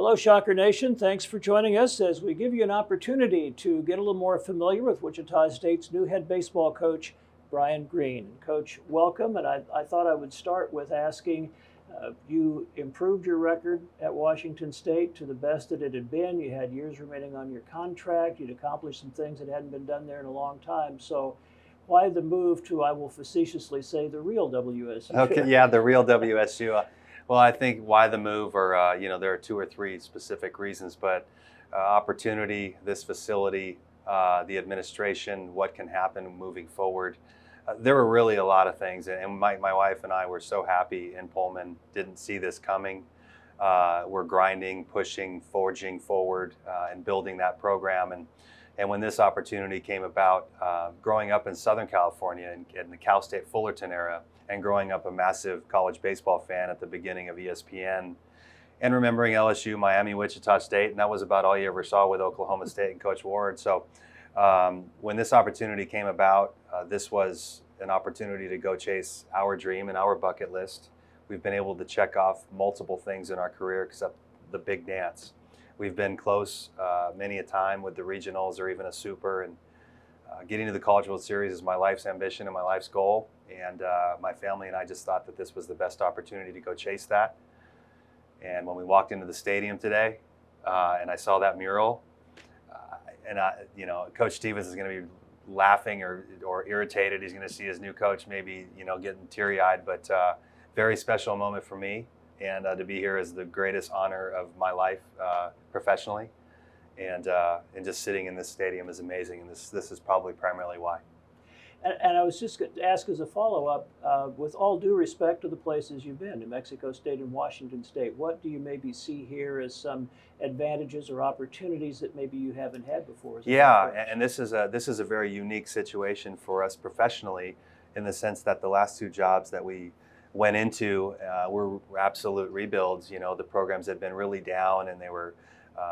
Hello, Shocker Nation. Thanks for joining us as we give you an opportunity to get a little more familiar with Wichita State's new head baseball coach, Brian Green. Coach, welcome. And I thought I would start with asking, you improved your record at Washington State to the best that it had been. You had years remaining on your contract. You'd accomplished some things that hadn't been done there in a long time. So why the move to, I will facetiously say, the real WSU? Okay, yeah, the real WSU. Well, I think why the move, or there are two or three specific reasons, but opportunity, this facility, the administration, what can happen moving forward. There were really a lot of things, and my wife and I were so happy in Pullman. Didn't see this coming. We're grinding, pushing, forging forward, and building that program. And when this opportunity came about, growing up in Southern California in the Cal State Fullerton era, and growing up a massive college baseball fan at the beginning of ESPN, and remembering LSU, Miami, Wichita State, and that was about all you ever saw with Oklahoma State and Coach Ward. So when this opportunity came about, this was an opportunity to go chase our dream and our bucket list. We've been able to check off multiple things in our career except the big dance. We've been close many a time with the regionals or even a super, and getting to the College World Series is my life's ambition and my life's goal. And my family and I just thought that this was the best opportunity to go chase that. And when we walked into the stadium today and I saw that mural, Coach Stevens is going to be laughing or irritated. He's going to see his new coach maybe, getting teary-eyed, but very special moment for me. And to be here is the greatest honor of my life professionally. And just sitting in this stadium is amazing. And this is probably primarily why. And I was just going to ask as a follow-up, with all due respect to the places you've been, New Mexico State and Washington State, what do you maybe see here as some advantages or opportunities that maybe you haven't had before? Yeah, and this is a very unique situation for us professionally, in the sense that the last two jobs that we went into were absolute rebuilds. The programs had been really down, and they were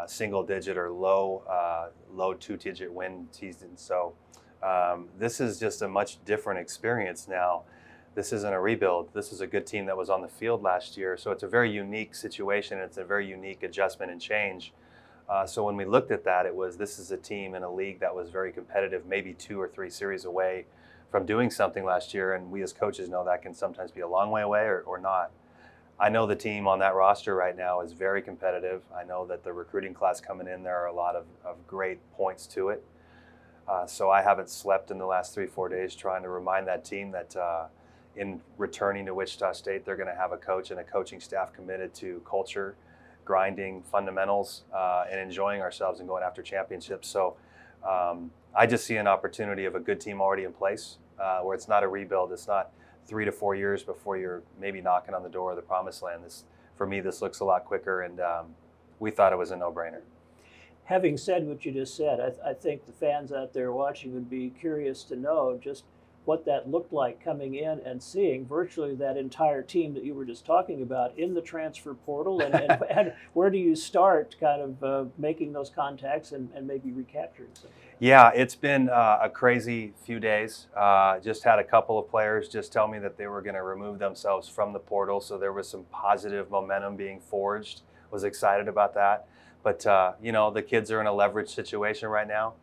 single-digit or low two-digit win seasons. So this is just a much different experience now. This isn't a rebuild. This is a good team that was on the field last year. So it's a very unique situation. It's a very unique adjustment and change. So when we looked at that, this is a team in a league that was very competitive, maybe 2 or 3 series away from doing something last year. And we as coaches know that can sometimes be a long way away or not. I know the team on that roster right now is very competitive. I know that the recruiting class coming in, there are a lot of great points to it. So I haven't slept in the last 3-4 days trying to remind that team that in returning to Wichita State, they're going to have a coach and a coaching staff committed to culture, grinding, fundamentals, and enjoying ourselves and going after championships. So I just see an opportunity of a good team already in place, where it's not a rebuild. It's not 3 to 4 years before you're maybe knocking on the door of the promised land. For me, this looks a lot quicker, and we thought it was a no-brainer. Having said what you just said, I think the fans out there watching would be curious to know just what that looked like coming in and seeing virtually that entire team that you were just talking about in the transfer portal. And where do you start kind of making those contacts and maybe recapturing some? Yeah, it's been a crazy few days. Just had a couple of players just tell me that they were going to remove themselves from the portal. So there was some positive momentum being forged. Was excited about that. But, the kids are in a leverage situation right now.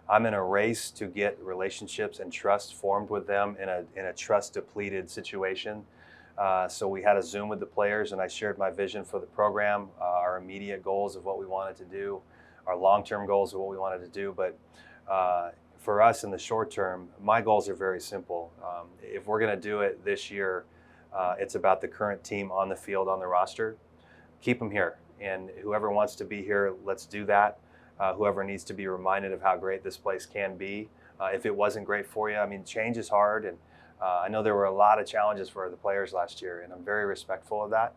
I'm in a race to get relationships and trust formed with them in a trust-depleted situation. So we had a Zoom with the players, and I shared my vision for the program, our immediate goals of what we wanted to do, our long-term goals of what we wanted to do. But for us in the short term, my goals are very simple. If we're going to do it this year, it's about the current team on the field, on the roster. Keep them here. And whoever wants to be here, let's do that. Whoever needs to be reminded of how great this place can be. If it wasn't great for you, change is hard. And I know there were a lot of challenges for the players last year, and I'm very respectful of that.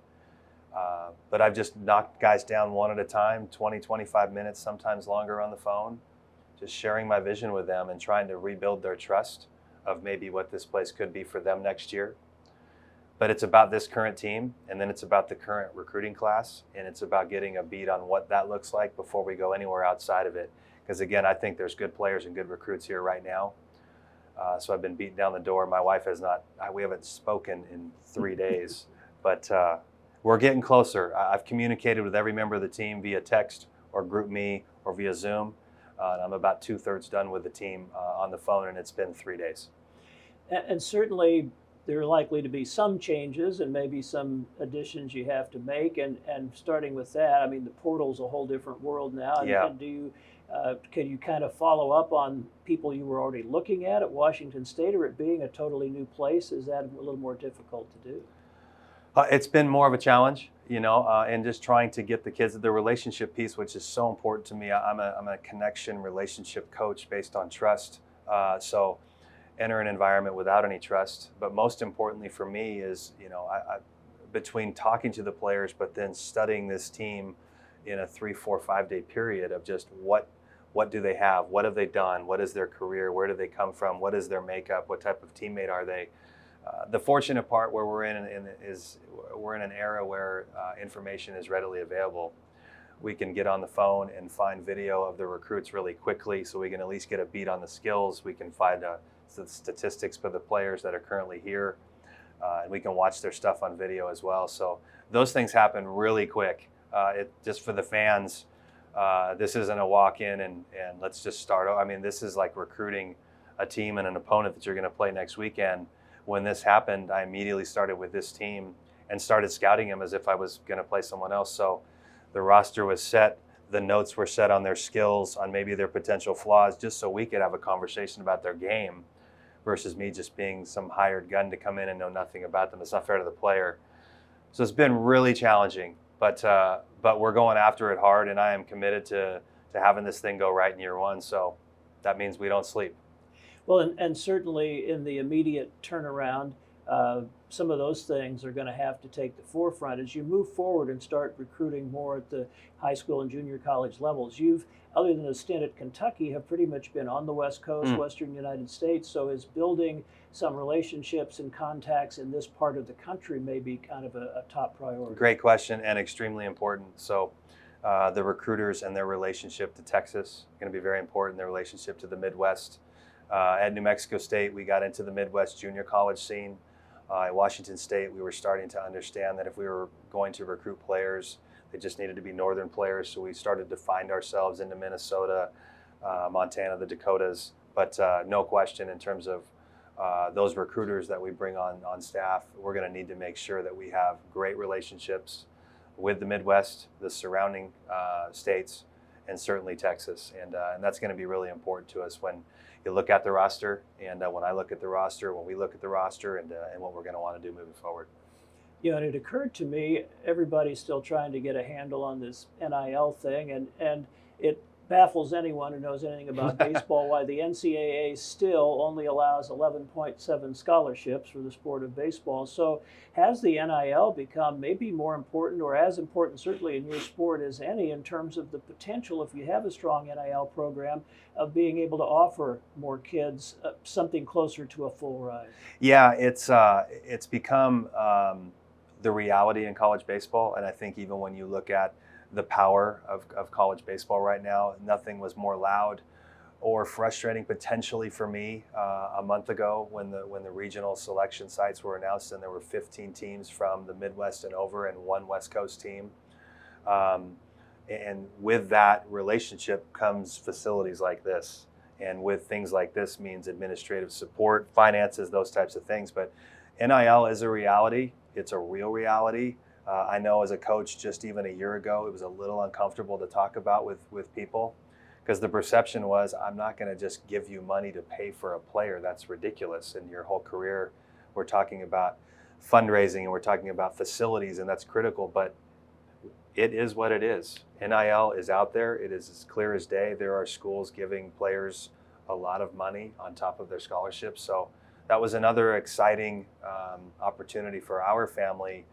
But I've just knocked guys down one at a time, 20, 25 minutes, sometimes longer on the phone, just sharing my vision with them and trying to rebuild their trust of maybe what this place could be for them next year. But it's about this current team, and then it's about the current recruiting class, and it's about getting a beat on what that looks like before we go anywhere outside of it. Because again, I think there's good players and good recruits here right now. So I've been beaten down the door. My wife has not, we haven't spoken in 3 days, but We're getting closer. I've communicated with every member of the team via text or group me or via Zoom. And I'm about 2/3 done with the team on the phone, and it's been 3 days. And certainly there are likely to be some changes and maybe some additions you have to make. And starting with that, I mean, the portal's a whole different world now. Yeah. And do you, can you kind of follow up on people you were already looking at Washington State, or it being a totally new place? Is that a little more difficult to do? It's been more of a challenge, and just trying to get the kids the relationship piece, which is so important to me. I'm a connection relationship coach based on trust. So enter an environment without any trust. But most importantly for me is, between talking to the players, but then studying this team in a 3, 4, 5 day period of just what do they have, what have they done, what is their career, where do they come from, what is their makeup, what type of teammate are they. The fortunate part where we're in is we're in an era where information is readily available. We can get on the phone and find video of the recruits really quickly, so we can at least get a beat on the skills. We can find the statistics for the players that are currently here, and we can watch their stuff on video as well. So those things happen really quick. Just for the fans, this isn't a walk-in and let's just start. I mean, this is like recruiting a team and an opponent that you're going to play next weekend. When this happened, I immediately started with this team and started scouting them as if I was going to play someone else. So the roster was set, the notes were set on their skills, on maybe their potential flaws, just so we could have a conversation about their game versus me just being some hired gun to come in and know nothing about them. It's not fair to the player. So it's been really challenging, but we're going after it hard, and I am committed to having this thing go right in year one. So that means we don't sleep. Well, and certainly in the immediate turnaround, some of those things are going to have to take the forefront as you move forward and start recruiting more at the high school and junior college levels. You've, other than a stint at Kentucky, have pretty much been on the West Coast, Western United States. So is building some relationships and contacts in this part of the country maybe kind of a top priority? Great question, and extremely important. So the recruiters and their relationship to Texas are going to be very important, their relationship to the Midwest. At New Mexico State, we got into the Midwest junior college scene. At Washington State, we were starting to understand that if we were going to recruit players, they just needed to be northern players. So we started to find ourselves into Minnesota, Montana, the Dakotas. But no question, in terms of those recruiters that we bring on staff, we're going to need to make sure that we have great relationships with the Midwest, the surrounding states, and certainly Texas. And that's going to be really important to us when you look at the roster, and when I look at the roster, when we look at the roster, and what we're going to want to do moving forward. And it occurred to me, everybody's still trying to get a handle on this NIL thing, and it baffles anyone who knows anything about baseball why the NCAA still only allows 11.7 scholarships for the sport of baseball. So has the NIL become maybe more important, or as important certainly in your sport as any, in terms of the potential, if you have a strong NIL program, of being able to offer more kids something closer to a full ride? Yeah, it's become the reality in college baseball, and I think even when you look at the power of college baseball right now, nothing was more loud or frustrating potentially for me a month ago when the regional selection sites were announced and there were 15 teams from the Midwest and over and one West Coast team. And with that relationship comes facilities like this. And with things like this means administrative support, finances, those types of things. But NIL is a reality. It's a real reality. I know as a coach, just even a year ago, it was a little uncomfortable to talk about with people, because the perception was, I'm not going to just give you money to pay for a player. That's ridiculous. In your whole career, we're talking about fundraising and we're talking about facilities, and that's critical, but it is what it is. NIL is out there. It is as clear as day. There are schools giving players a lot of money on top of their scholarships. So that was another exciting opportunity for our family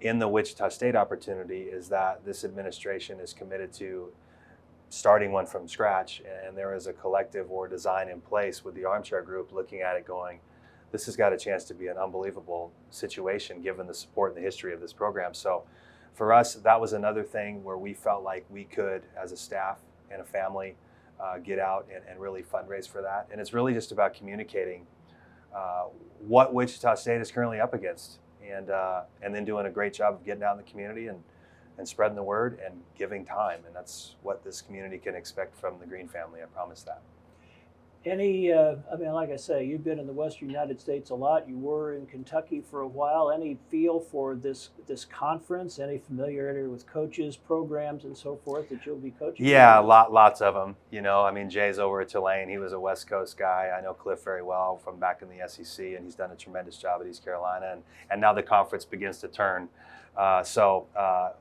in the Wichita State opportunity, is that this administration is committed to starting one from scratch, and there is a collective or design in place with the Armchair Group looking at it going, this has got a chance to be an unbelievable situation given the support and the history of this program. So for us, that was another thing where we felt like we could, as a staff and a family, get out and really fundraise for that. And it's really just about communicating what Wichita State is currently up against. and then doing a great job of getting out in the community and spreading the word and giving time. And that's what this community can expect from the Green family. I promise that. I mean, like I say, you've been in the Western United States a lot. You were in Kentucky for a while. Any feel for this conference? Any familiarity with coaches, programs, and so forth that you'll be coaching? Yeah, lots of them. I mean, Jay's over at Tulane. He was a West Coast guy. I know Cliff very well from back in the SEC, and he's done a tremendous job at East Carolina. And now the conference begins to turn. So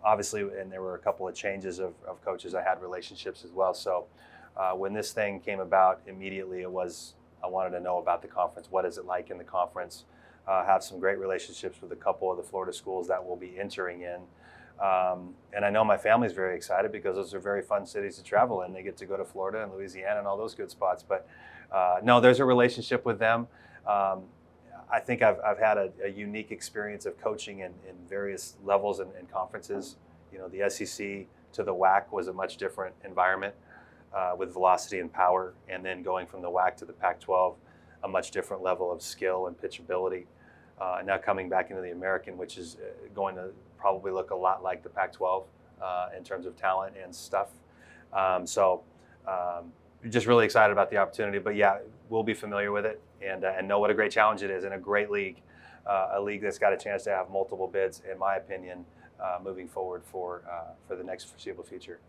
obviously, and there were a couple of changes of coaches. I had relationships as well. So when this thing came about, immediately I wanted to know about the conference. What is it like in the conference? Have some great relationships with a couple of the Florida schools that we'll be entering in. And I know my family's very excited because those are very fun cities to travel in. They get to go to Florida and Louisiana and all those good spots. But no, there's a relationship with them. I think I've had a unique experience of coaching in various levels and conferences. The SEC to the WAC was a much different environment. With velocity and power, and then going from the WAC to the Pac-12, a much different level of skill and pitchability. And now coming back into the American, which is going to probably look a lot like the Pac-12 in terms of talent and stuff. So just really excited about the opportunity. But yeah, we'll be familiar with it and know what a great challenge it is, and a great league, a league that's got a chance to have multiple bids, in my opinion, moving forward for the next foreseeable future.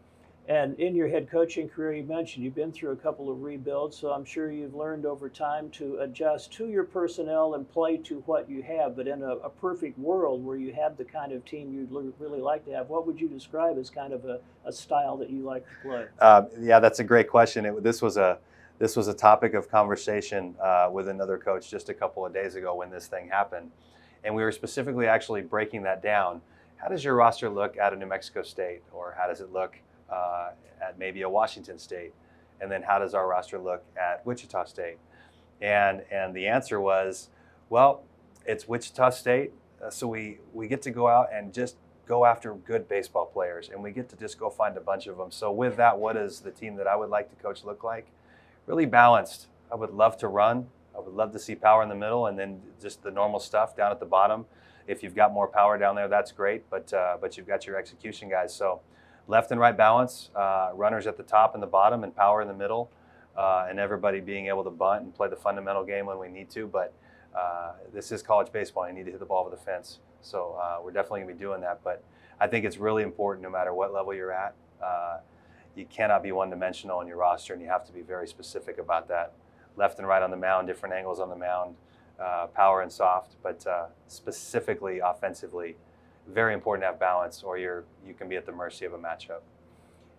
And in your head coaching career, you mentioned you've been through a couple of rebuilds, so I'm sure you've learned over time to adjust to your personnel and play to what you have. But in a perfect world where you have the kind of team you'd really like to have, what would you describe as kind of a style that you like to play? Yeah, that's a great question. This was a topic of conversation with another coach just a couple of days ago when this thing happened. And we were specifically actually breaking that down. How does your roster look at a New Mexico State, or how does it look at maybe a Washington State? And then how does our roster look at Wichita State? And the answer was, well, it's Wichita State, so we get to go out and just go after good baseball players, and we get to just go find a bunch of them. So with that, what does the team that I would like to coach look like? Really balanced. I would love to run. I would love to see power in the middle, and then just the normal stuff down at the bottom. If you've got more power down there, that's great, but you've got your execution guys. So left and right balance, runners at the top and the bottom, and power in the middle, and everybody being able to bunt and play the fundamental game when we need to. But this is college baseball. You need to hit the ball over the fence. So we're definitely going to be doing that. But I think it's really important no matter what level you're at. You cannot be one-dimensional in your roster, and you have to be very specific about that. Left and right on the mound, different angles on the mound, power and soft, but specifically offensively, very important to have balance, or you can be at the mercy of a matchup.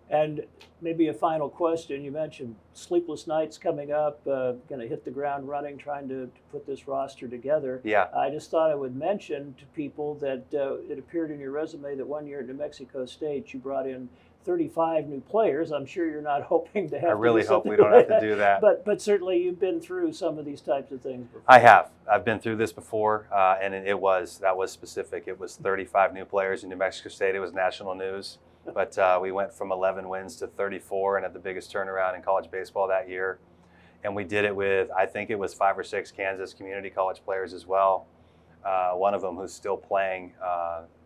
And maybe a final question. You mentioned sleepless nights coming up, going to hit the ground running, trying to put this roster together. Yeah. I just thought I would mention to people that it appeared in your resume that one year at New Mexico State you brought in 35 new players. I'm sure you're not hoping to have. I really to hope we don't have to do that. But certainly you've been through some of these types of things before. I have. I've been through this before, and that was specific. It was 35 new players in New Mexico State. It was national news. But we went from 11 wins to 34 and had the biggest turnaround in college baseball that year. And we did it with, I think it was 5 or 6 Kansas community college players as well. One of them who's still playing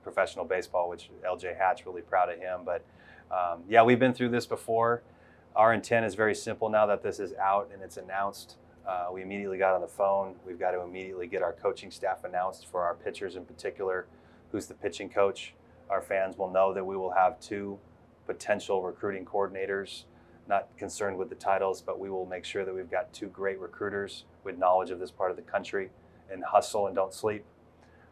professional baseball, which LJ Hatch, really proud of him. But yeah, we've been through this before. Our intent is very simple now that this is out and it's announced. We immediately got on the phone. We've got to immediately get our coaching staff announced for our pitchers in particular, who's the pitching coach. Our fans will know that we will have 2 potential recruiting coordinators, not concerned with the titles, but we will make sure that we've got 2 great recruiters with knowledge of this part of the country and hustle and don't sleep.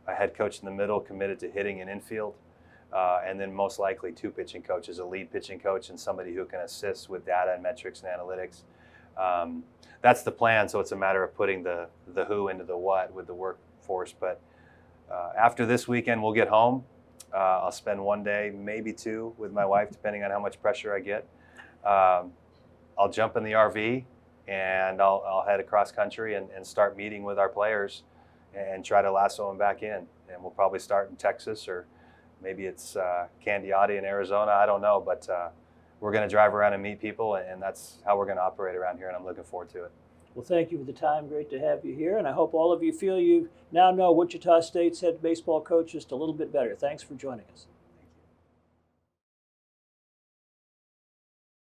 A head coach in the middle committed to hitting and infield, and then most likely 2 pitching coaches, a lead pitching coach and somebody who can assist with data and metrics and analytics. That's the plan, so it's a matter of putting the who into the what with the workforce. But after this weekend, we'll get home. I'll spend 1 day, maybe 2, with my wife, depending on how much pressure I get. I'll jump in the RV and I'll head across country and start meeting with our players and try to lasso them back in. And we'll probably start in Texas, or maybe it's Candioti in Arizona. I don't know, but we're going to drive around and meet people, and that's how we're going to operate around here, and I'm looking forward to it. Well, thank you for the time. Great to have you here. And I hope all of you feel you now know Wichita State's head baseball coach just a little bit better. Thanks for joining us.